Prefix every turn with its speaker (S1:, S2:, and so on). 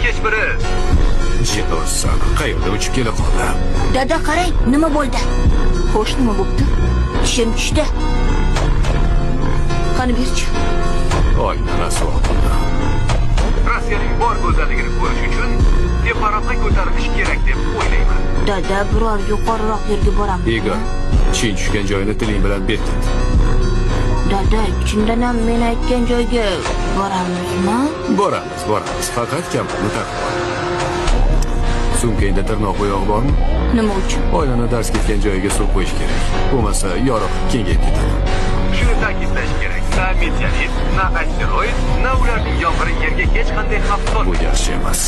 S1: kech biri.
S2: Jitorsan, qayerda uchib kela qoldi?
S3: Dada qarang, nima bo'ldi? Xo'sh, nima bo'pti? Tishim tushdi. Qani berchi.
S2: Oyna rasvo qildi.
S1: Rossiyaning bor go'zalligini ko'rish uchun teparoqqa ko'tarilish kerak deb o'ylayman.
S3: Dada, biror yuqoriroq yerga boramiz.
S2: Igor, chin tushgan joyini tiling bilan berkit.
S3: Dada, chindan ham men aytgan joyga boramizmi?
S2: Boramiz. Faqat kampirni taqib ol. Sumkangda tirnoq bo'yog'i bormi?
S3: Nima uchun?
S2: Oynani dars ketgan joyiga suv qo'yish kerak. Bo'lmasa yoriq kengayib ketadi.
S1: Shuni ta'kidlash kerak. Na meteorit, na asteroid, na ularning yomg'iri yerga hech qanday xavf
S2: Bu
S1: solmaydi.
S2: yaxshi emas.